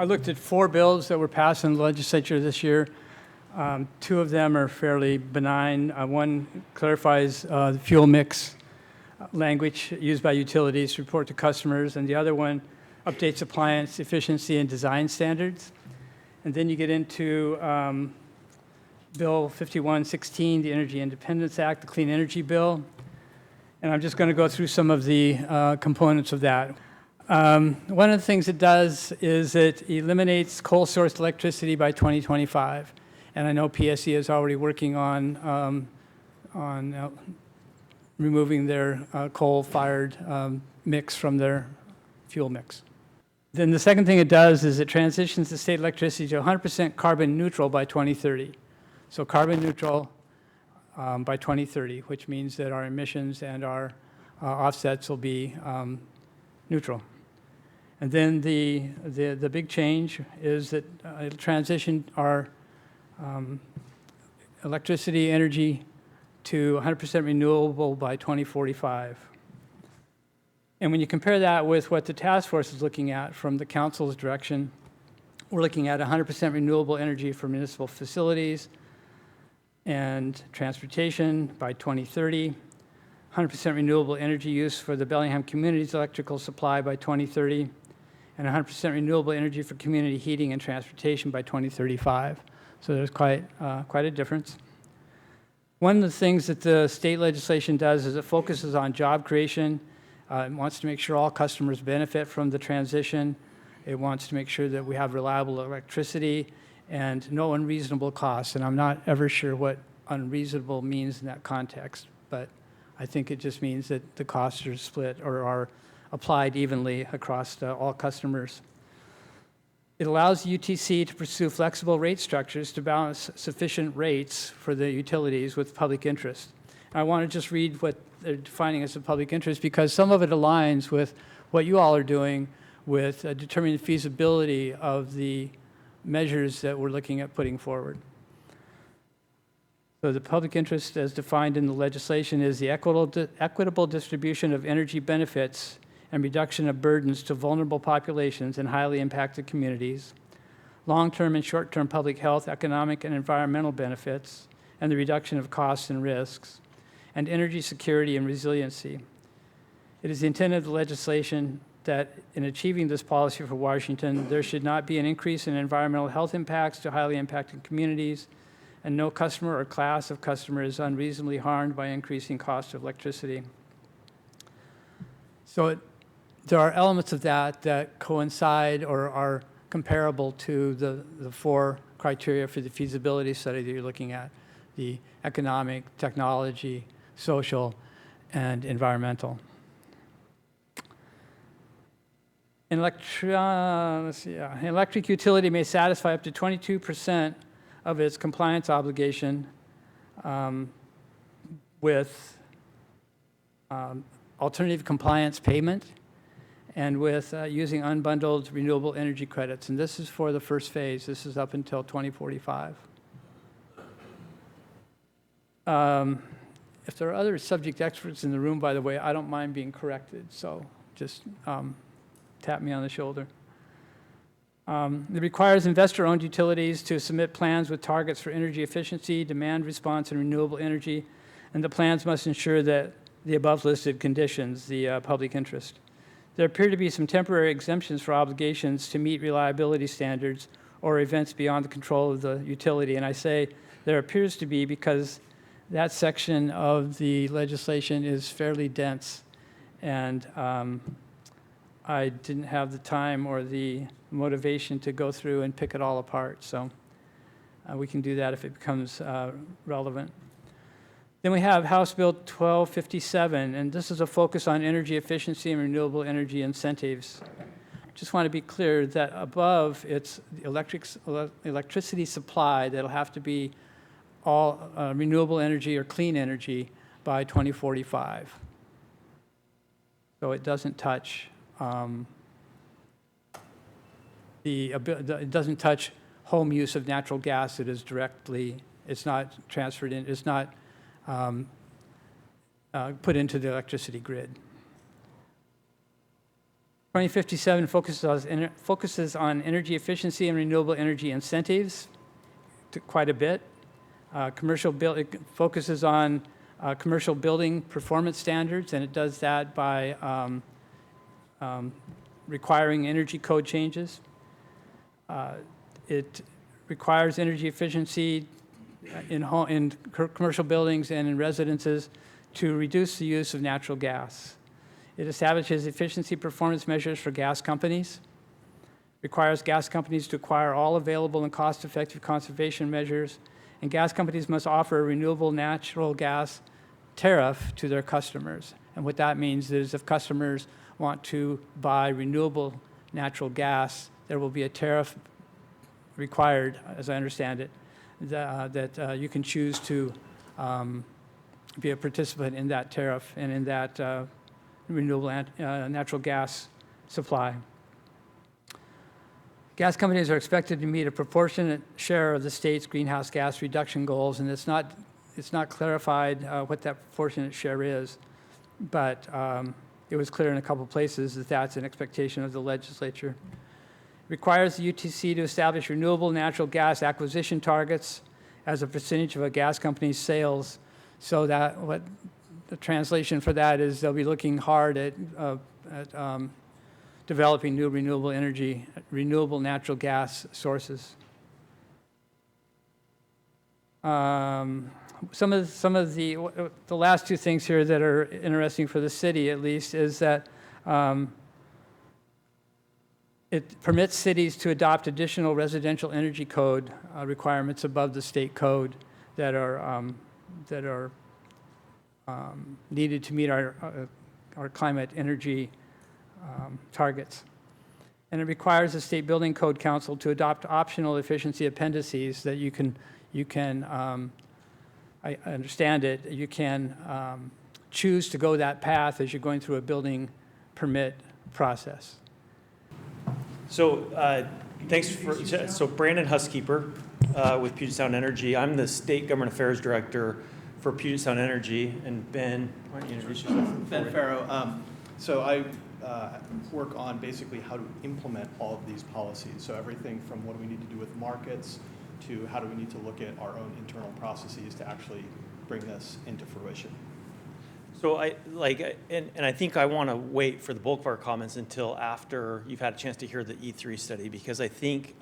I looked at 4 bills that were passed in the legislature this year. 2 of them are fairly benign. One clarifies the fuel mix language used by utilities to report to customers, and the other one updates appliance efficiency and design standards. And then you get into Bill 5116, the Energy Independence Act, the Clean Energy Bill. And I'm just going to go through some of the components of that. One of the things it does is it eliminates coal-sourced electricity by 2025. And I know PSE is already working on removing their coal-fired mix from their fuel mix. Then the second thing it does is it transitions the state electricity to 100% carbon neutral by 2030. So carbon neutral by 2030, which means that our emissions and our offsets will be neutral. And then the big change is that it'll transition our electricity energy to 100% renewable by 2045. And when you compare that with what the task force is looking at from the council's direction, we're looking at 100% renewable energy for municipal facilities and transportation by 2030, 100% renewable energy use for the Bellingham community's electrical supply by 2030, and 100% renewable energy for community heating and transportation by 2035. So there's quite a difference. One of the things that the state legislation does is it focuses on job creation. It wants to make sure all customers benefit from the transition. It wants to make sure that we have reliable electricity and no unreasonable costs. And I'm not ever sure what unreasonable means in that context, but I think it just means that the costs are split or are applied evenly across all customers. It allows the UTC to pursue flexible rate structures to balance sufficient rates for the utilities with public interest. I want to just read what they're defining as a public interest because some of it aligns with what you all are doing with determining the feasibility of the measures that we're looking at putting forward. So the public interest as defined in the legislation is the equitable distribution of energy benefits and reduction of burdens to vulnerable populations and highly impacted communities, long-term and short-term public health, economic, and environmental benefits, and the reduction of costs and risks, and energy security and resiliency. It is the intent of the legislation that in achieving this policy for Washington, there should not be an increase in environmental health impacts to highly impacted communities, and no customer or class of customer is unreasonably harmed by increasing cost of electricity. So there are elements of that coincide or are comparable to the 4 criteria for the feasibility study that you're looking at, the economic, technology, social, and environmental. An electric utility may satisfy up to 22% of its compliance obligation with alternative compliance payment and with using unbundled renewable energy credits. And this is for the first phase. This is up until 2045. If there are other subject experts in the room, by the way, I don't mind being corrected. So just tap me on the shoulder. It requires investor-owned utilities to submit plans with targets for energy efficiency, demand response, and renewable energy, and the plans must ensure that the above-listed conditions, the public interest. There appear to be some temporary exemptions for obligations to meet reliability standards or events beyond the control of the utility, and I say there appears to be because that section of the legislation is fairly dense, and I didn't have the time or the motivation to go through and pick it all apart. So we can do that if it becomes relevant. Then we have House Bill 1257, and this is a focus on energy efficiency and renewable energy incentives. Just want to be clear that above it's electricity supply that'll have to be all renewable energy or clean energy by 2045. So it doesn't touch it doesn't touch home use of natural gas. It is directly, it's not transferred in, it's not put into the electricity grid. 2057 focuses on energy efficiency and renewable energy incentives quite a bit. It focuses on commercial building performance standards, and it does that by requiring energy code changes. It requires energy efficiency in commercial buildings and in residences to reduce the use of natural gas. It establishes efficiency performance measures for gas companies, requires gas companies to acquire all available and cost-effective conservation measures, and gas companies must offer a renewable natural gas tariff to their customers. And what that means is if customers want to buy renewable natural gas, there will be a tariff required, as I understand it, that you can choose to be a participant in that tariff and in that renewable natural gas supply. Gas companies are expected to meet a proportionate share of the state's greenhouse gas reduction goals, and it's not clarified what that proportionate share is, but it was clear in a couple places that that's an expectation of the legislature. It requires the UTC to establish renewable natural gas acquisition targets as a percentage of a gas company's sales, so that what the translation for that is they'll be looking hard at developing new renewable natural gas sources. Some of the last two things here that are interesting for the city, at least, is that it permits cities to adopt additional residential energy code requirements above the state code that are needed to meet our climate energy targets. And it requires the State Building Code Council to adopt optional efficiency appendices that you can I understand it, you can choose to go that path as you're going through a building permit process. So thanks so Brandon Huskeeper with Puget Sound Energy. I'm the State Government Affairs Director for Puget Sound Energy, and Ben, why don't you introduce yourself? Ben Farrow. So I work on basically how to implement all of these policies. So everything from what do we need to do with markets to how do we need to look at our own internal processes to actually bring this into fruition. So I think I want to wait for the bulk of our comments until after you've had a chance to hear the E3 study, because I think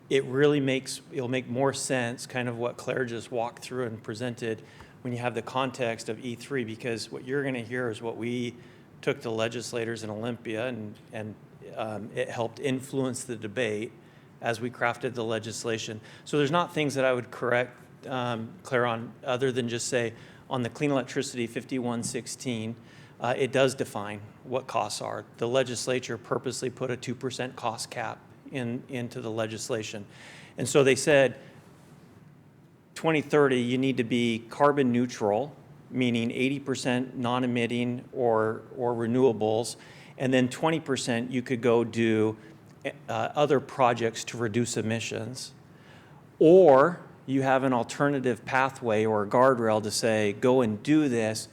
it'll make more sense, kind of what Claire just walked through and presented, when you have the context of E3, because what you're going to hear is what we took to legislators in Olympia, and it helped influence the debate as we crafted the legislation. So there's not things that I would correct Claire on, other than just say on the Clean Electricity 5116, it does define what costs are. The legislature purposely put a 2% cost cap into the legislation. And so they said 2030 you need to be carbon neutral, meaning 80% non-emitting or renewables, and then 20% you could go do other projects to reduce emissions, or you have an alternative pathway or a guardrail to say go and do this,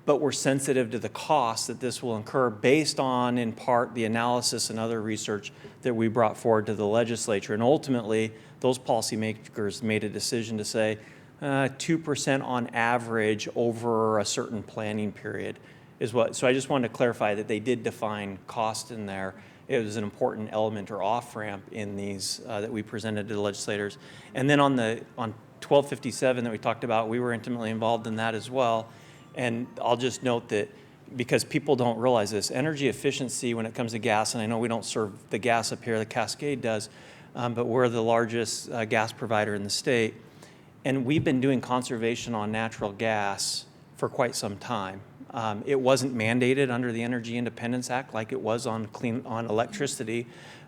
but we're sensitive to the cost that this will incur based on, in part, the analysis and other research that we brought forward to the legislature. And ultimately, those policymakers made a decision to say 2% on average over a certain planning period is what. So I just wanted to clarify that they did define cost in there. It was an important element or off-ramp in these that we presented to the legislators. And then on 1257 that we talked about, we were intimately involved in that as well. And I'll just note that, because people don't realize this, energy efficiency when it comes to gas, and I know we don't serve the gas up here, the Cascade does, but we're the largest gas provider in the state. And we've been doing conservation on natural gas for quite some time. It wasn't mandated under the Energy Independence Act like it was on electricity,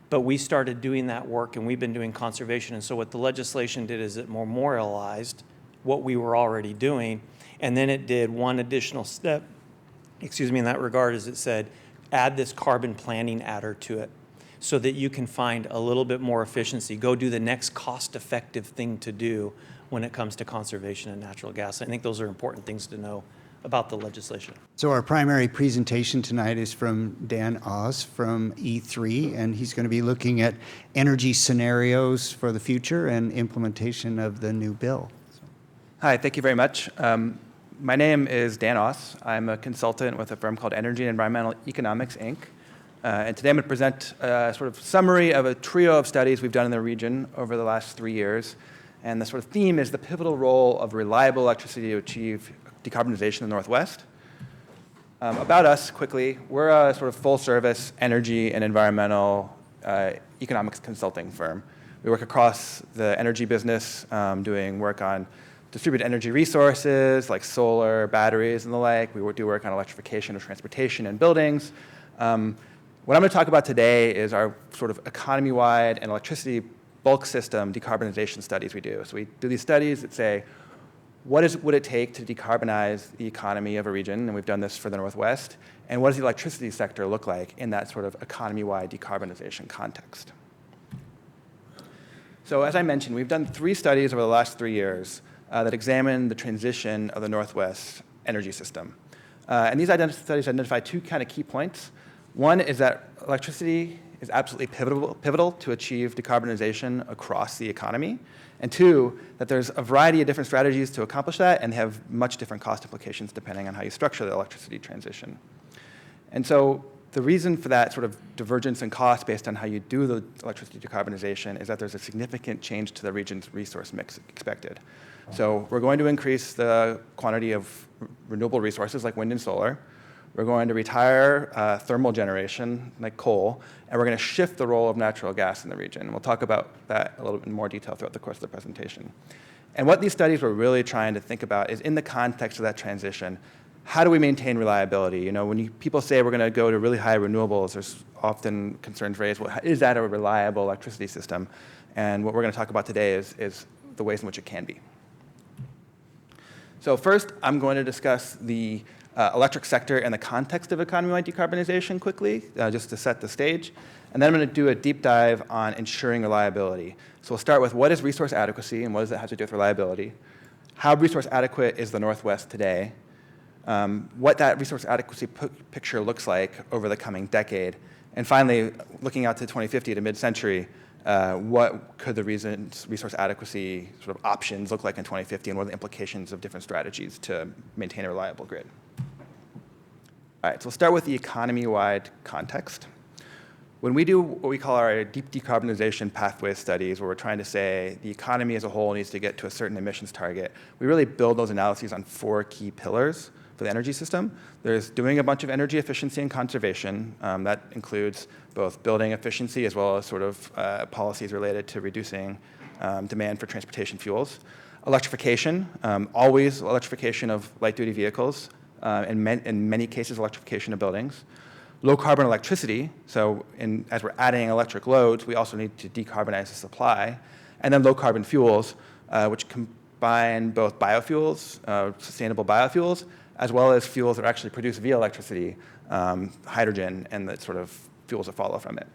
but we started doing that work, and we've been doing conservation. And so what the legislation did is it memorialized what we were already doing, and then it did one additional step, in that regard, is it said, add this carbon planning adder to it so that you can find a little bit more efficiency. Go do the next cost-effective thing to do when it comes to conservation and natural gas. I think those are important things to know about the legislation. So our primary presentation tonight is from Dan Oz from E3, and he's going to be looking at energy scenarios for the future and implementation of the new bill. Hi, thank you very much. My name is Dan Oss. I'm a consultant with a firm called Energy and Environmental Economics, Inc. And today I'm going to present a sort of summary of a trio of studies we've done in the region over the last 3 years. And the sort of theme is the pivotal role of reliable electricity to achieve decarbonization in the Northwest. About us, quickly, we're a sort of full-service energy and environmental economics consulting firm. We work across the energy business, doing work on distributed energy resources like solar, batteries, and the like. We do work on electrification of transportation and buildings. What I'm going to talk about today is our sort of economy-wide and electricity bulk system decarbonization studies we do. So we do these studies that say, what would it take to decarbonize the economy of a region? And we've done this for the Northwest. And what does the electricity sector look like in that sort of economy-wide decarbonization context? So as I mentioned, we've done 3 studies over the last 3 years that examine the transition of the Northwest energy system. And these studies identify 2 kind of key points. One is that electricity is absolutely pivotal to achieve decarbonization across the economy. And 2, that there's a variety of different strategies to accomplish that, and they have much different cost implications depending on how you structure the electricity transition. And so the reason for that sort of divergence in cost based on how you do the electricity decarbonization is that there's a significant change to the region's resource mix expected. So we're going to increase the quantity of renewable resources like wind and solar. We're going to retire thermal generation like coal, and we're going to shift the role of natural gas in the region. And we'll talk about that a little bit in more detail throughout the course of the presentation. And what these studies were really trying to think about is in the context of that transition, how do we maintain reliability? You know, when people say we're going to go to really high renewables, there's often concerns raised, well, is that a reliable electricity system? And what we're going to talk about today is the ways in which it can be. So first, I'm going to discuss the electric sector and the context of economy-wide decarbonization quickly, just to set the stage. And then I'm going to do a deep dive on ensuring reliability. So we'll start with what is resource adequacy and what does it have to do with reliability? How resource adequate is the Northwest today? What that resource adequacy picture looks like over the coming decade. And finally, looking out to 2050 to mid-century, what could the resource adequacy sort of options look like in 2050, and what are the implications of different strategies to maintain a reliable grid? All right, so we'll start with the economy-wide context. When we do what we call our deep decarbonization pathway studies, where we're trying to say the economy as a whole needs to get to a certain emissions target, we really build those analyses on 4 key pillars for the energy system. There's doing a bunch of energy efficiency and conservation. That includes both building efficiency as well as sort of policies related to reducing demand for transportation fuels. Electrification, always electrification of light-duty vehicles, in many cases electrification of buildings. Low carbon electricity, so as we're adding electric loads, we also need to decarbonize the supply. And then low carbon fuels, which combine both biofuels, sustainable biofuels, as well as fuels that actually produce via electricity, hydrogen, and the sort of fuels that follow from it.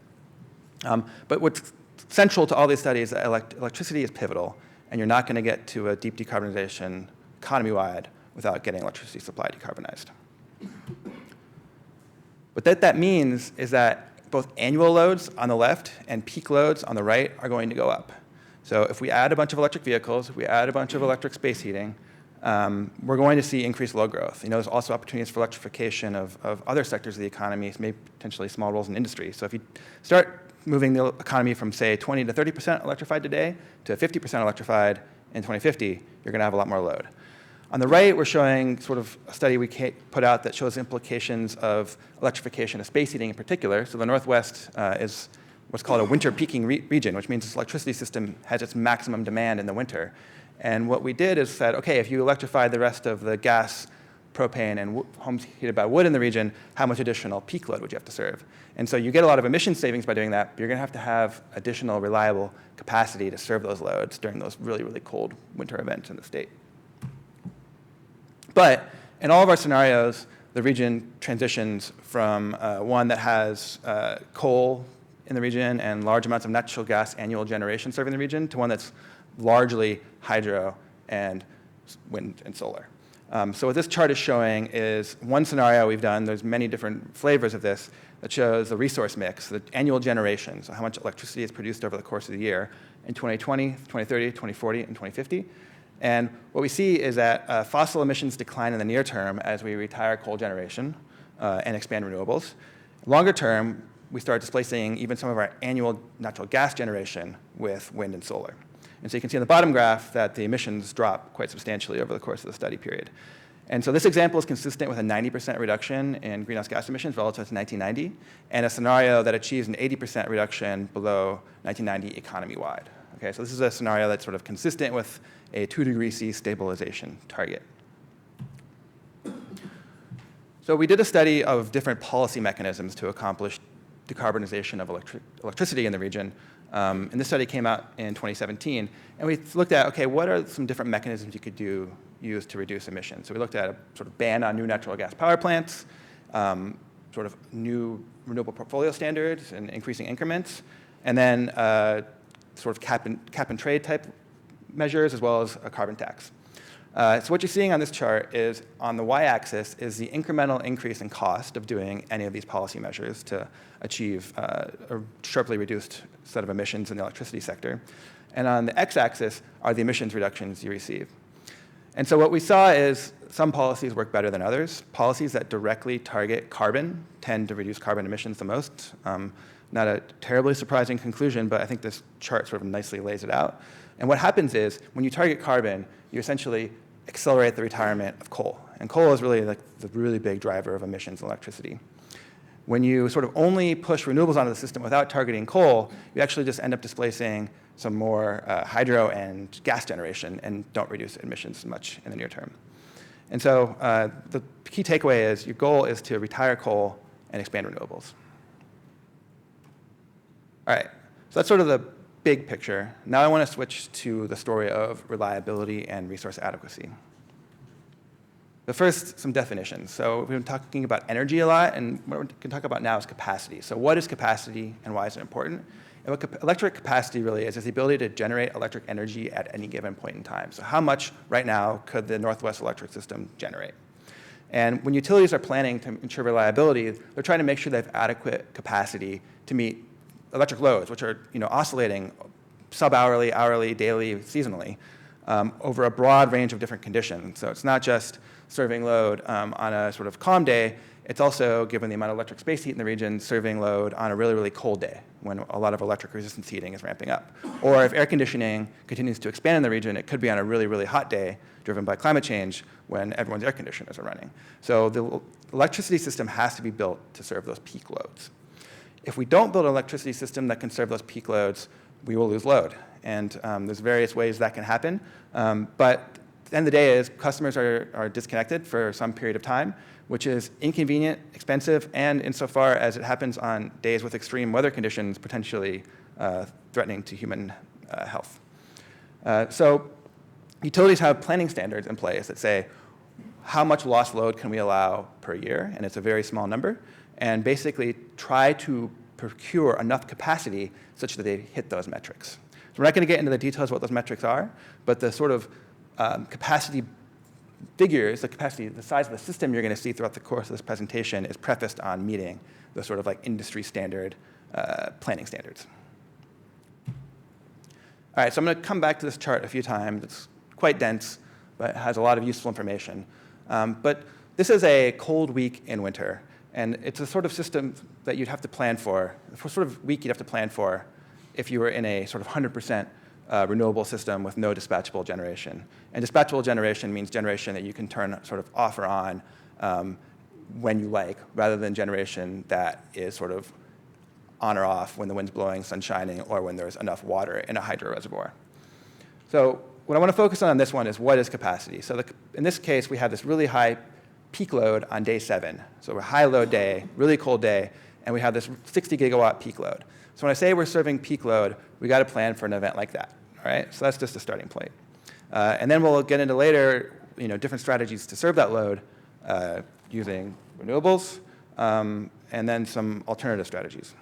But what's central to all these studies is that electricity is pivotal, and you're not going to get to a deep decarbonization economy-wide without getting electricity supply decarbonized. What that means is that both annual loads on the left and peak loads on the right are going to go up. So if we add a bunch of electric vehicles, if we add a bunch of electric space heating, we're going to see increased load growth. You know, there's also opportunities for electrification of other sectors of the economy, maybe potentially small roles in industry. So if you start moving the economy from, say, 20 to 30% electrified today to 50% electrified in 2050, you're going to have a lot more load. On the right, we're showing sort of a study we put out that shows implications of electrification of space heating in particular. So the Northwest is what's called a winter peaking region, which means this electricity system has its maximum demand in the winter. And what we did is said, okay, if you electrify the rest of the gas, propane, and homes heated by wood in the region, how much additional peak load would you have to serve? And so you get a lot of emission savings by doing that, but you're going to have additional reliable capacity to serve those loads during those really, really cold winter events in the state. But in all of our scenarios, the region transitions from one that has coal in the region and large amounts of natural gas annual generation serving the region to one that's largely hydro and wind and solar. So what this chart is showing is one scenario we've done. There's many different flavors of this that shows the resource mix, the annual generation, so how much electricity is produced over the course of the year in 2020, 2030, 2040, and 2050. And what we see is that fossil emissions decline in the near term as we retire coal generation and expand renewables. Longer term, we start displacing even some of our annual natural gas generation with wind and solar. And so you can see on the bottom graph that the emissions drop quite substantially over the course of the study period. And so this example is consistent with a 90% reduction in greenhouse gas emissions relative to 1990, and a scenario that achieves an 80% reduction below 1990 economy-wide. Okay, so this is a scenario that's sort of consistent with a 2°C stabilization target. So we did a study of different policy mechanisms to accomplish decarbonization of electricity in the region. And this study came out in 2017. And we looked at, okay, what are some different mechanisms you could use to reduce emissions? So we looked at a sort of ban on new natural gas power plants, sort of new renewable portfolio standards and increasing increments, and then sort of cap and trade type measures, as well as a carbon tax. So what you're seeing on this chart is, on the y-axis, is the incremental increase in cost of doing any of these policy measures to achieve a sharply reduced set of emissions in the electricity sector. And on the x-axis are the emissions reductions you receive. And so what we saw is some policies work better than others. Policies that directly target carbon tend to reduce carbon emissions the most. Not a terribly surprising conclusion, but I think this chart sort of nicely lays it out. And what happens is, when you target carbon, you essentially accelerate the retirement of coal. And coal is really like the really big driver of emissions in electricity. When you sort of only push renewables onto the system without targeting coal, you actually just end up displacing some more hydro and gas generation and don't reduce emissions much in the near term. And so the key takeaway is your goal is to retire coal and expand renewables. All right, so that's sort of the big picture. Now I want to switch to the story of reliability and resource adequacy. But first, some definitions. So we've been talking about energy a lot, and what we're going to talk about now is capacity. So what is capacity and why is it important? And what electric capacity really is the ability to generate electric energy at any given point in time. So how much right now could the Northwest electric system generate? And when utilities are planning to ensure reliability, they're trying to make sure they have adequate capacity to meet electric loads, which are oscillating sub-hourly, hourly, daily, seasonally, over a broad range of different conditions. So it's not just serving load on a sort of calm day, it's also, given the amount of electric space heat in the region, serving load on a really, really cold day when a lot of electric resistance heating is ramping up. Or if air conditioning continues to expand in the region, it could be on a really, really hot day driven by climate change when everyone's air conditioners are running. So the electricity system has to be built to serve those peak loads. If we don't build an electricity system that can serve those peak loads, we will lose load. And there's various ways that can happen. But at the end of the day is customers are disconnected for some period of time, which is inconvenient, expensive, and insofar as it happens on days with extreme weather conditions, potentially threatening to human health. So utilities have planning standards in place that say how much lost load can we allow per year, and it's a very small number, and basically try to procure enough capacity such that they hit those metrics. So we're not going to get into the details of what those metrics are, but the sort of capacity figures, the size of the system you're going to see throughout the course of this presentation is prefaced on meeting the sort of like industry standard planning standards. All right, so I'm going to come back to this chart a few times. It's quite dense, but it has a lot of useful information. But this is a cold week in winter, and it's a sort of system that you'd have to plan for sort of week you'd have to plan for if you were in a sort of 100% renewable system with no dispatchable generation. And dispatchable generation means generation that you can turn sort of off or on when you like, rather than generation that is sort of on or off when the wind's blowing, sun shining, or when there's enough water in a hydro reservoir. So what I want to focus on this one is what is capacity. So in this case, we have this really high peak load on day 7. So a high load day, really cold day, and we have this 60 gigawatt peak load. So when I say we're serving peak load, we got to plan for an event like that. All right, so that's just a starting point. And then we'll get into later, different strategies to serve that load using renewables, and then some alternative strategies.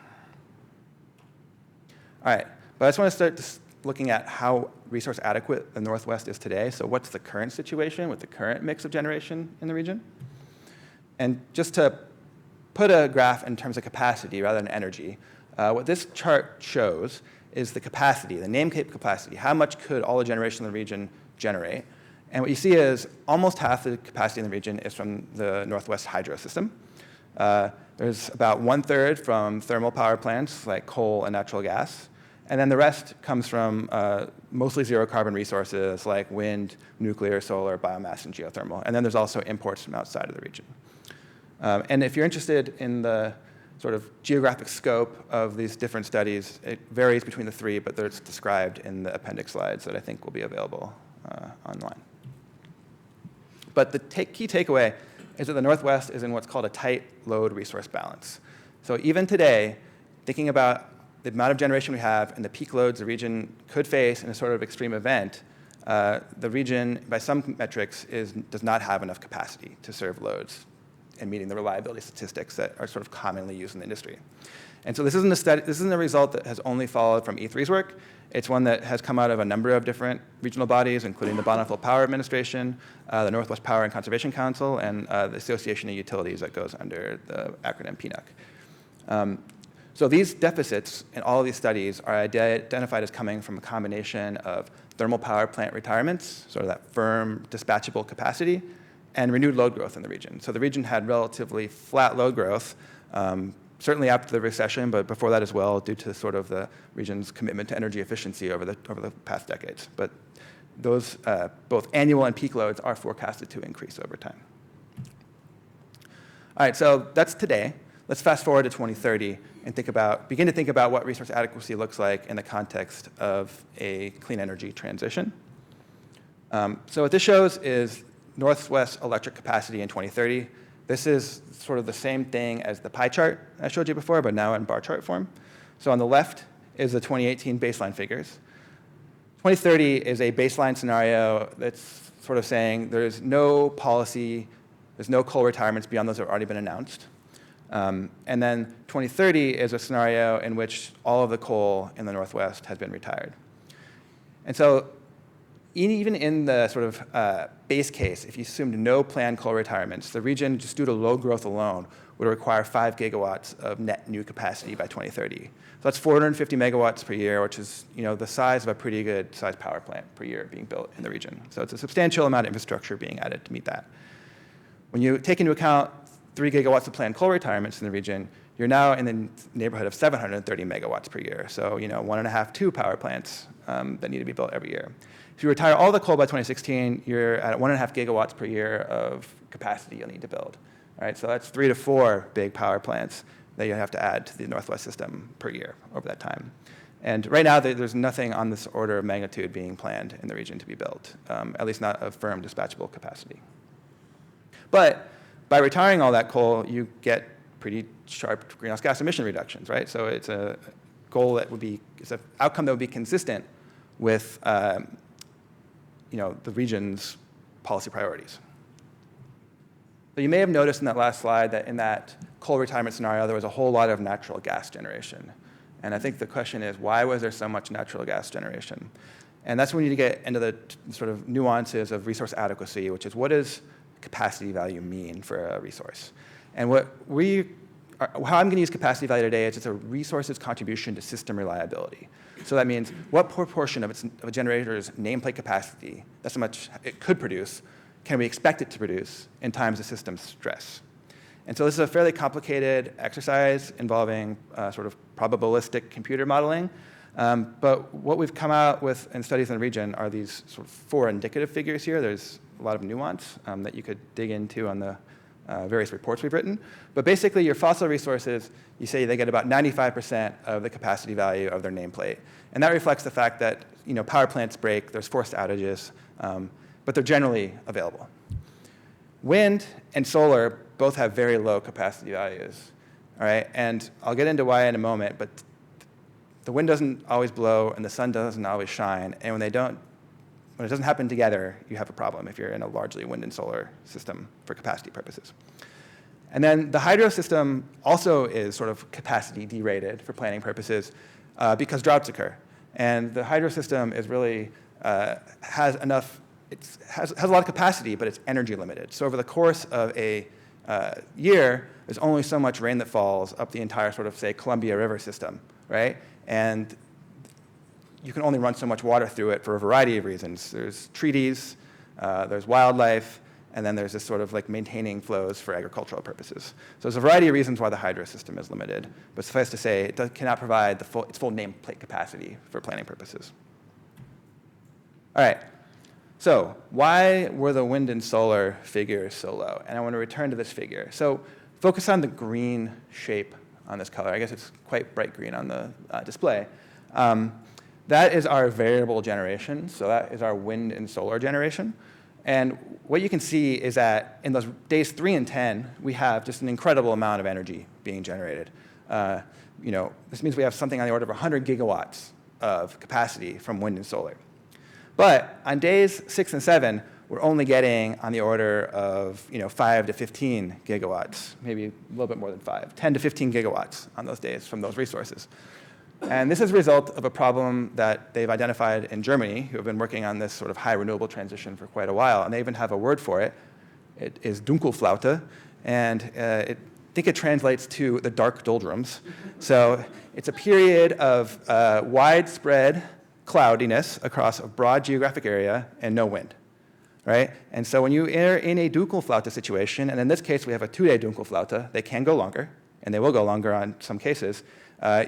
All right, but I just want to start looking at how resource adequate the Northwest is today. So what's the current situation with the current mix of generation in the region? And just to put a graph in terms of capacity rather than energy, what this chart shows is the capacity, the nameplate capacity. How much could all the generation in the region generate? And what you see is almost half the capacity in the region is from the Northwest hydro system. There's about 1/3 from thermal power plants like coal and natural gas. And then the rest comes from mostly zero carbon resources like wind, nuclear, solar, biomass, and geothermal. And then there's also imports from outside of the region. And if you're interested in the sort of geographic scope of these different studies, it varies between the three, but it's described in the appendix slides that I think will be available online. But the key takeaway is that the Northwest is in what's called a tight load resource balance. So even today, thinking about the amount of generation we have and the peak loads the region could face in a sort of extreme event, the region, by some metrics, does not have enough capacity to serve loads and meeting the reliability statistics that are sort of commonly used in the industry. And so this isn't a study, this isn't a result that has only followed from E3's work. It's one that has come out of a number of different regional bodies, including the Bonneville Power Administration, the Northwest Power and Conservation Council, and the Association of Utilities that goes under the acronym PNUC. So these deficits in all of these studies are identified as coming from a combination of thermal power plant retirements, sort of that firm dispatchable capacity, and renewed load growth in the region. So the region had relatively flat load growth, certainly after the recession, but before that as well, due to sort of the region's commitment to energy efficiency over the past decades. But those both annual and peak loads are forecasted to increase over time. All right, so that's today. Let's fast forward to 2030 and begin to think about what resource adequacy looks like in the context of a clean energy transition. So what this shows is Northwest electric capacity in 2030. This is sort of the same thing as the pie chart I showed you before, but now in bar chart form. So on the left is the 2018 baseline figures. 2030 is a baseline scenario that's sort of saying there's no policy, there's no coal retirements beyond those that have already been announced. And then 2030 is a scenario in which all of the coal in the Northwest has been retired. And so even in the sort of base case, if you assumed no planned coal retirements, the region, just due to load growth alone, would require 5 gigawatts of net new capacity by 2030. So that's 450 megawatts per year, which is the size of a pretty good sized power plant per year being built in the region. So it's a substantial amount of infrastructure being added to meet that. When you take into account 3 gigawatts of planned coal retirements in the region, you're now in the neighborhood of 730 megawatts per year. So 1.5, 2 power plants that need to be built every year. If you retire all the coal by 2016, you're at 1.5 gigawatts per year of capacity you'll need to build. All right, so that's 3 to 4 big power plants that you have to add to the Northwest system per year over that time. And right now, there's nothing on this order of magnitude being planned in the region to be built, at least not of firm dispatchable capacity. But by retiring all that coal, you get pretty sharp greenhouse gas emission reductions, right? So it's a goal that would be, it's an outcome that would be consistent with the region's policy priorities. So you may have noticed in that last slide that in that coal retirement scenario, there was a whole lot of natural gas generation. And I think the question is, why was there so much natural gas generation? And that's when you get into the sort of nuances of resource adequacy, which is what does capacity value mean for a resource? And how I'm going to use capacity value today is it's a resource's contribution to system reliability. So that means what proportion of a generator's nameplate capacity, that's how much it could produce, can we expect it to produce in times of system stress? And so this is a fairly complicated exercise involving sort of probabilistic computer modeling. But what we've come out with in studies in the region are these sort of 4 indicative figures here. There's a lot of nuance that you could dig into on the various reports we've written. But basically, your fossil resources, you say they get about 95% of the capacity value of their nameplate. And that reflects the fact that power plants break, there's forced outages, but they're generally available. Wind and solar both have very low capacity values, all right? And I'll get into why in a moment, but the wind doesn't always blow and the sun doesn't always shine. And when it doesn't happen together, you have a problem if you're in a largely wind and solar system for capacity purposes. And then the hydro system also is sort of capacity derated for planning purposes because droughts occur. And the hydro system is really, has a lot of capacity, but it's energy limited. So over the course of a year, there's only so much rain that falls up the entire sort of, say, Columbia River system, right? And you can only run so much water through it for a variety of reasons. There's treaties, there's wildlife, and then there's this sort of like maintaining flows for agricultural purposes. So there's a variety of reasons why the hydro system is limited, but suffice to say, it cannot provide its full nameplate capacity for planning purposes. All right, so why were the wind and solar figures so low? And I want to return to this figure. So focus on the green shape on this color. I guess it's quite bright green on the display. That is our variable generation, so that is our wind and solar generation. And what you can see is that in those days 3 and 10, we have just an incredible amount of energy being generated. This means we have something on the order of 100 gigawatts of capacity from wind and solar. But on days 6 and 7, we're only getting on the order of 5 to 15 gigawatts, maybe a little bit more than 5, 10 to 15 gigawatts on those days from those resources. And this is a result of a problem that they've identified in Germany, who have been working on this sort of high renewable transition for quite a while, and they even have a word for it. It is Dunkelflaute, and I think it translates to the dark doldrums. So it's a period of widespread cloudiness across a broad geographic area and no wind, right? And so when you are in a Dunkelflaute situation, and in this case we have a 2-day Dunkelflaute, they can go longer, and they will go longer on some cases,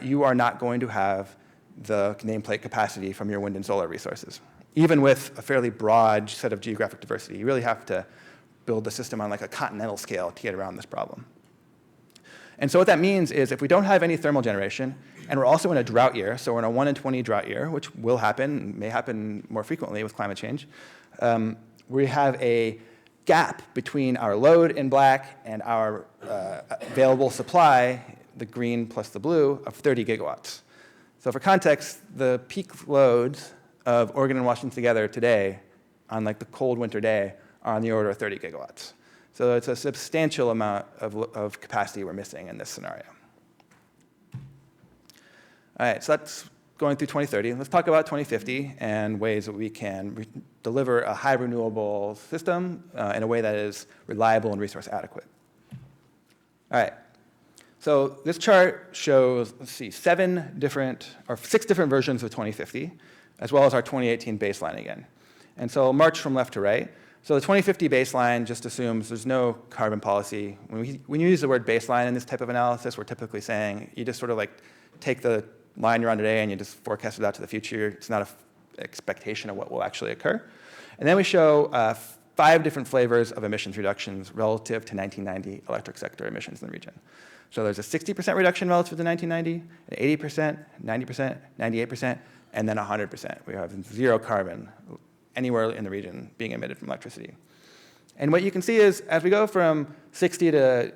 you are not going to have the nameplate capacity from your wind and solar resources. Even with a fairly broad set of geographic diversity, you really have to build the system on like a continental scale to get around this problem. And so what that means is if we don't have any thermal generation, and we're also in a drought year, so we're in a 1 in 20 drought year, which will happen, may happen more frequently with climate change, we have a gap between our load in black and our available supply, the green plus the blue, of 30 gigawatts. So for context, the peak loads of Oregon and Washington together today, on like the cold winter day, are on the order of 30 gigawatts. So it's a substantial amount of capacity we're missing in this scenario. All right, so that's going through 2030. Let's talk about 2050 and ways that we can deliver a high renewable system in a way that is reliable and resource adequate. All right. So this chart shows, 6 different versions of 2050, as well as our 2018 baseline again. And so I'll march from left to right. So the 2050 baseline just assumes there's no carbon policy. When you use the word baseline in this type of analysis, we're typically saying you just sort of like take the line you're on today and you just forecast it out to the future. It's not an expectation of what will actually occur. And then we show 5 different flavors of emissions reductions relative to 1990 electric sector emissions in the region. So there's a 60% reduction relative to 1990, an 80%, 90%, 98%, and then 100%. We have 0 carbon anywhere in the region being emitted from electricity. And what you can see is as we go from 60 to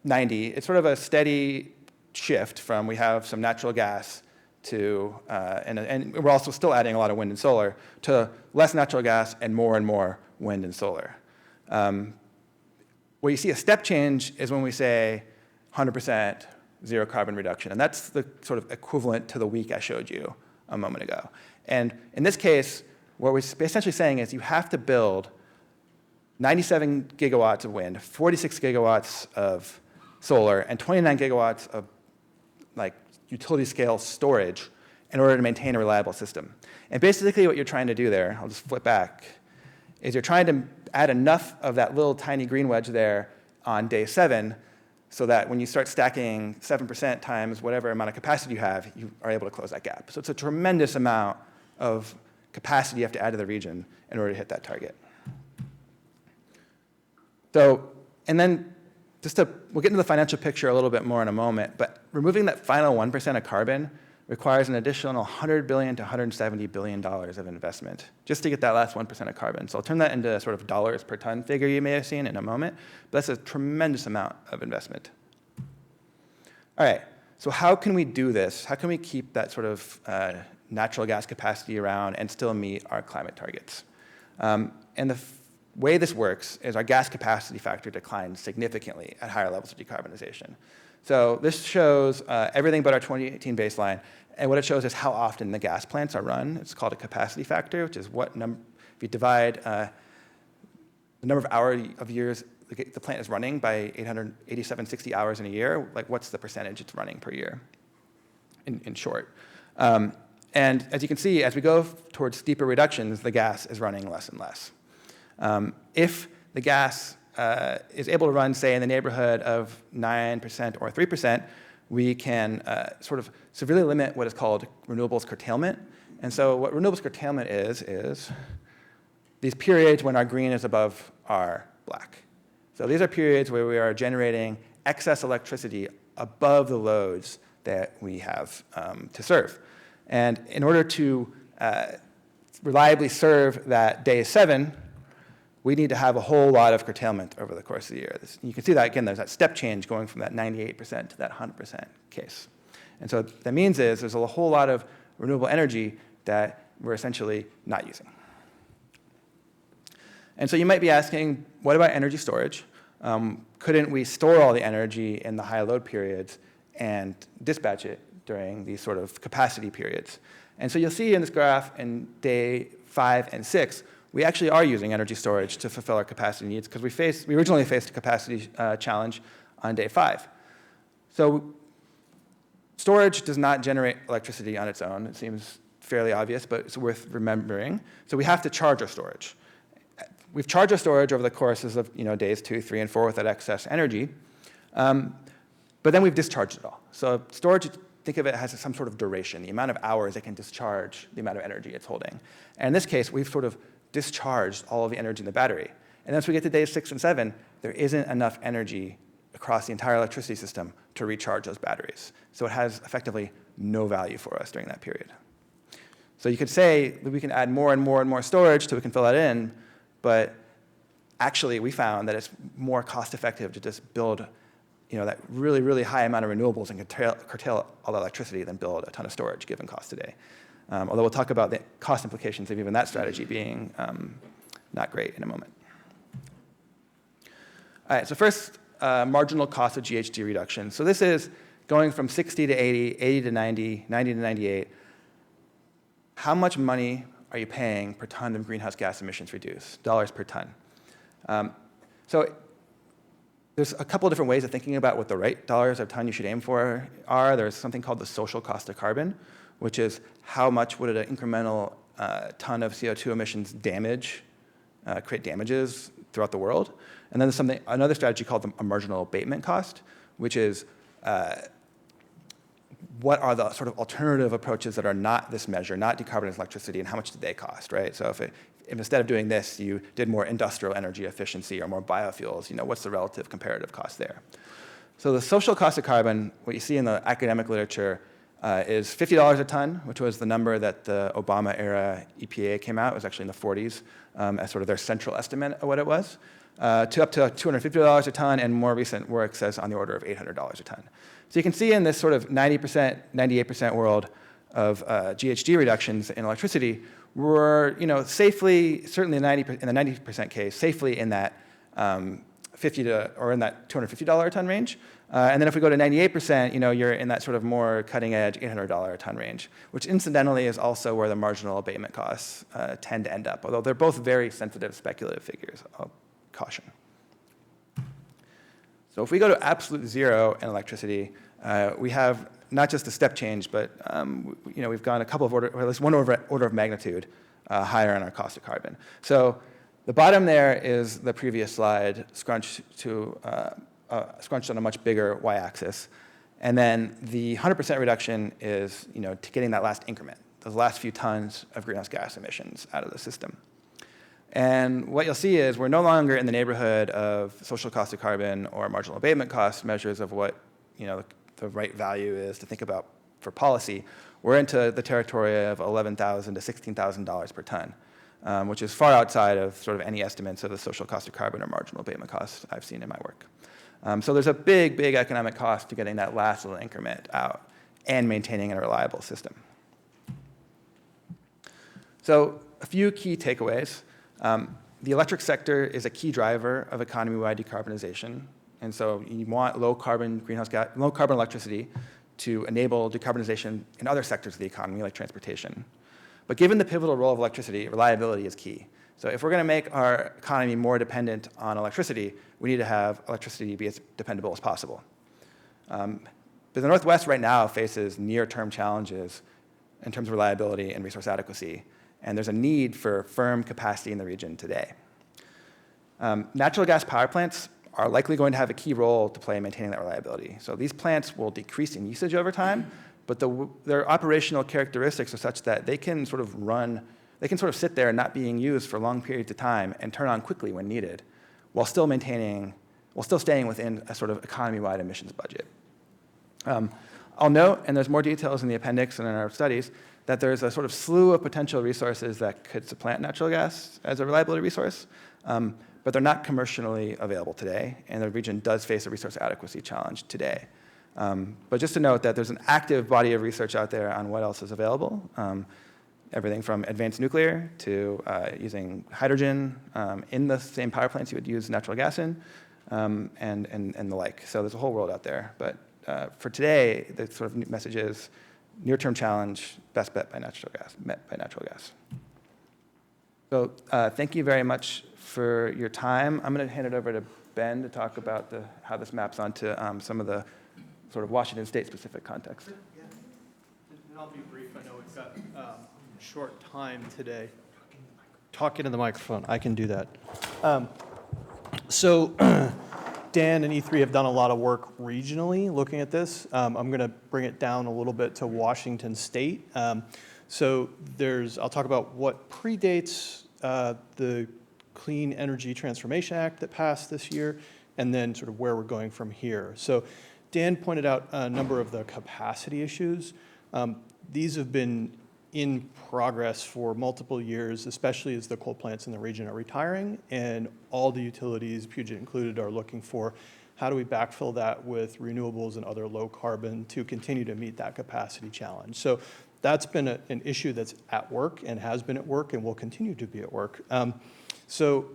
90, it's sort of a steady shift from we have some natural gas to, and we're also still adding a lot of wind and solar, to less natural gas and more wind and solar. Where you see a step change is when we say 100% 0 carbon reduction. And that's the sort of equivalent to the week I showed you a moment ago. And in this case, what we're essentially saying is you have to build 97 gigawatts of wind, 46 gigawatts of solar, and 29 gigawatts of like utility scale storage in order to maintain a reliable system. And basically what you're trying to do there, I'll just flip back, is you're trying to add enough of that little tiny green wedge there on day 7 so that when you start stacking 7% times whatever amount of capacity you have, you are able to close that gap. So it's a tremendous amount of capacity you have to add to the region in order to hit that target. So, and then we'll get into the financial picture a little bit more in a moment, but removing that final 1% of carbon requires an additional $100 billion to $170 billion of investment just to get that last 1% of carbon. So I'll turn that into a sort of dollars per ton figure you may have seen in a moment, but that's a tremendous amount of investment. All right, so how can we do this? How can we keep that sort of natural gas capacity around and still meet our climate targets? And the way this works is our gas capacity factor declines significantly at higher levels of decarbonization. So this shows everything but our 2018 baseline. And what it shows is how often the gas plants are run. It's called a capacity factor, which is what number, if you divide the number of hours of years the plant is running by 88760 hours in a year, like what's the percentage it's running per year, in short. And as you can see, as we go towards steeper reductions, the gas is running less and less. If the gas is able to run, say, in the neighborhood of 9% or 3%, we can sort of severely limit what is called renewables curtailment. And so what renewables curtailment is these periods when our green is above our black. So these are periods where we are generating excess electricity above the loads that we have to serve. And in order to reliably serve that day 7, we need to have a whole lot of curtailment over the course of the year. You can see that, again, there's that step change going from that 98% to that 100% case. And so what that means is there's a whole lot of renewable energy that we're essentially not using. And so you might be asking, what about energy storage? Couldn't we store all the energy in the high load periods and dispatch it during these sort of capacity periods? And so you'll see in this graph in day 5 and 6, we actually are using energy storage to fulfill our capacity needs because we originally faced a capacity challenge on day 5. So storage does not generate electricity on its own. It seems fairly obvious, but it's worth remembering. So we have to charge our storage. We've charged our storage over the courses of days 2, 3, and 4 with that excess energy, but then we've discharged it all. So storage, think of it as some sort of duration, the amount of hours it can discharge the amount of energy it's holding. And in this case, we've sort of discharged all of the energy in the battery. And once we get to days 6 and 7, there isn't enough energy across the entire electricity system to recharge those batteries. So it has effectively no value for us during that period. So you could say that we can add more and more and more storage so we can fill that in, but actually we found that it's more cost effective to just build that really, really high amount of renewables and curtail all the electricity than build a ton of storage given cost today. Although we'll talk about the cost implications of even that strategy being not great in a moment. All right, so first, marginal cost of GHG reduction. So this is going from 60 to 80, 80 to 90, 90 to 98. How much money are you paying per ton of greenhouse gas emissions reduced, dollars per ton? So there's a couple of different ways of thinking about what the right dollars a ton you should aim for are. There's something called the social cost of carbon, which is how much would an incremental ton of CO2 emissions create damages throughout the world. And then there's another strategy called a marginal abatement cost, which is what are the sort of alternative approaches that are not this measure, not decarbonized electricity, and how much do they cost, right? So if instead of doing this, you did more industrial energy efficiency or more biofuels, what's the relative comparative cost there? So the social cost of carbon, what you see in the academic literature, is $50 a ton, which was the number that the Obama-era EPA came out. It was actually in the 40s as sort of their central estimate of what it was, to up to $250 a ton, and more recent work says on the order of $800 a ton. So you can see in this sort of 90%, 98% world of GHG reductions in electricity, we're safely, certainly in the 90% case, safely in that or in that $250 a ton range. And then if we go to 98%, you're in that sort of more cutting edge $800 a ton range, which incidentally is also where the marginal abatement costs tend to end up, although they're both very sensitive speculative figures, I'll caution. So if we go to absolute zero in electricity, we have not just a step change, but we've gone a couple of or at least one order of magnitude higher on our cost of carbon. So the bottom there is the previous slide scrunched on a much bigger y-axis. And then the 100% reduction is to getting that last increment, those last few tons of greenhouse gas emissions out of the system. And what you'll see is we're no longer in the neighborhood of social cost of carbon or marginal abatement cost measures of what the right value is to think about for policy. We're into the territory of $11,000 to $16,000 per ton, which is far outside of sort of any estimates of the social cost of carbon or marginal abatement costs I've seen in my work. So there's a big, big economic cost to getting that last little increment out and maintaining a reliable system. So a few key takeaways. The electric sector is a key driver of economy-wide decarbonization. And so you want low carbon electricity to enable decarbonization in other sectors of the economy, like transportation. But given the pivotal role of electricity, reliability is key. So if we're going to make our economy more dependent on electricity, we need to have electricity be as dependable as possible. But the Northwest right now faces near-term challenges in terms of reliability and resource adequacy, and there's a need for firm capacity in the region today. Natural gas power plants are likely going to have a key role to play in maintaining that reliability. So these plants will decrease in usage over time, but their operational characteristics are such that they can sort of sit there not being used for long periods of time and turn on quickly when needed, while still staying within a sort of economy-wide emissions budget. I'll note, and there's more details in the appendix and in our studies, that there's a sort of slew of potential resources that could supplant natural gas as a reliability resource, but they're not commercially available today, and the region does face a resource adequacy challenge today. But just to note that there's an active body of research out there on what else is available, everything from advanced nuclear to using hydrogen in the same power plants you would use natural gas in, and the like. So there's a whole world out there. But for today, the sort of message is near-term challenge, best bet by natural gas, met by natural gas. So thank you very much for your time. I'm going to hand it over to Ben to talk about how this maps onto some of the sort of Washington State-specific context. Yeah. And I'll be brief. I know we've got short time today. Talk into the microphone. I can do that. So Dan and E3 have done a lot of work regionally looking at this. I'm going to bring it down a little bit to Washington State. So I'll talk about what predates the Clean Energy Transformation Act that passed this year, and then sort of where we're going from here. So Dan pointed out a number of the capacity issues. These have been in progress for multiple years, especially as the coal plants in the region are retiring, and all the utilities, Puget included, are looking for how do we backfill that with renewables and other low carbon to continue to meet that capacity challenge. So that's been an issue that's at work and has been at work and will continue to be at work. So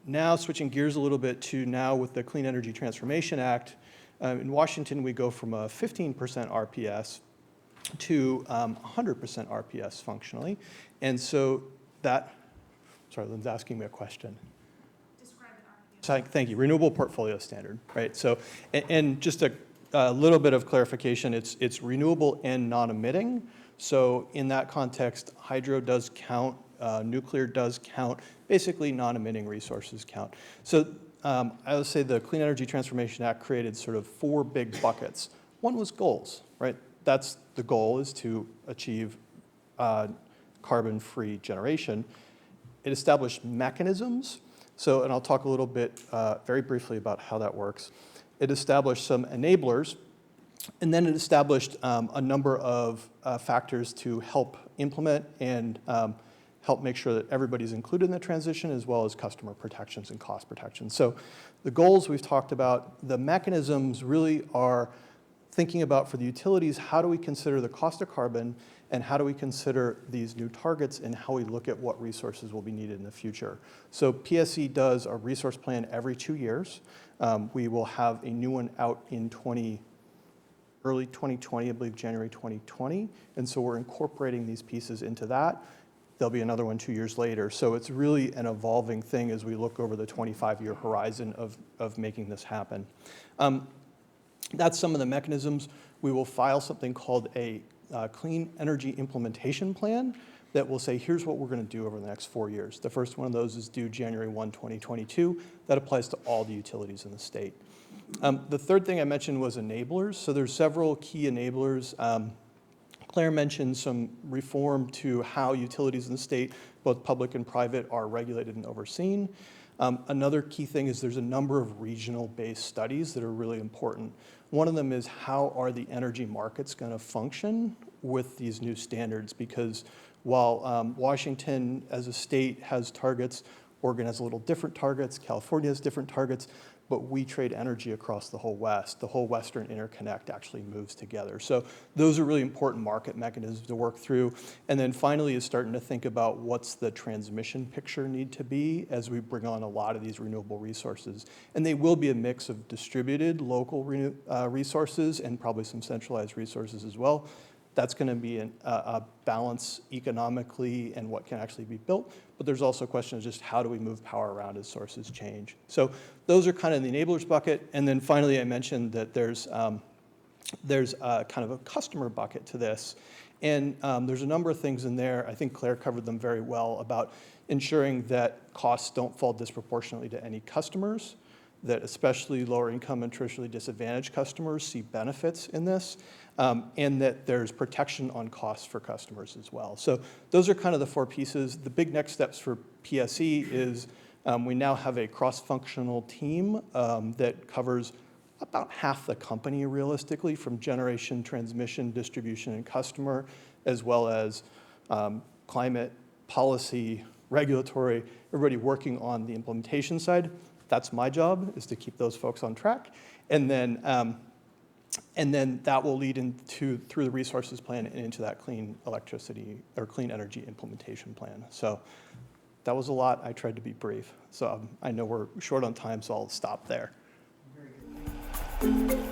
now switching gears a little bit to now with the Clean Energy Transformation Act, in Washington we go from a 15% RPS to 100% RPS functionally. And so sorry, Lynn's asking me a question. Describe an RPS. Thank you, Renewable Portfolio Standard, right? So, and just a little bit of clarification, it's renewable and non-emitting. So in that context, hydro does count, nuclear does count, basically non-emitting resources count. So I would say the Clean Energy Transformation Act created sort of 4 big buckets. One was goals, right? That's the goal, is to achieve carbon-free generation. It established mechanisms. So, and I'll talk a little bit very briefly about how that works. It established some enablers, and then it established a number of factors to help implement and help make sure that everybody's included in the transition, as well as customer protections and cost protections. So the goals we've talked about, the mechanisms really are thinking about for the utilities, how do we consider the cost of carbon, and how do we consider these new targets, and how we look at what resources will be needed in the future. So PSE does a resource plan every 2 years. We will have a new one out in early 2020, I believe January 2020, and so we're incorporating these pieces into that. There'll be another one 2 years later. So it's really an evolving thing as we look over the 25-year horizon of making this happen. That's some of the mechanisms. We will file something called a Clean Energy Implementation Plan that will say, here's what we're going to do over the next 4 years. The first one of those is due January 1, 2022. That applies to all the utilities in the state. The third thing I mentioned was enablers. So there's several key enablers. Claire mentioned some reform to how utilities in the state, both public and private, are regulated and overseen. Another key thing is there's a number of regional-based studies that are really important. One of them is how are the energy markets going to function with these new standards? Because while Washington as a state has targets, Oregon has a little different targets, California has different targets, but we trade energy across the whole West. The whole Western interconnect actually moves together. So those are really important market mechanisms to work through. And then finally is starting to think about what's the transmission picture need to be as we bring on a lot of these renewable resources. And they will be a mix of distributed local resources and probably some centralized resources as well. That's going to be a balance economically and what can actually be built. But there's also a question of just how do we move power around as sources change. So those are kind of the enablers bucket. And then finally, I mentioned that there's kind of a customer bucket to this. And there's a number of things in there. I think Claire covered them very well about ensuring that costs don't fall disproportionately to any customers, that especially lower income and traditionally disadvantaged customers see benefits in this, and that there's protection on costs for customers as well. So those are kind of the four pieces. The big next steps for PSE is we now have a cross-functional team that covers about half the company realistically, from generation, transmission, distribution, and customer, as well as climate, policy, regulatory, everybody working on the implementation side. That's my job, is to keep those folks on track. And then that will lead into, through the resources plan and into that clean electricity or clean energy implementation plan. So that was a lot. I tried to be brief. So I know we're short on time, so I'll stop there. Very good.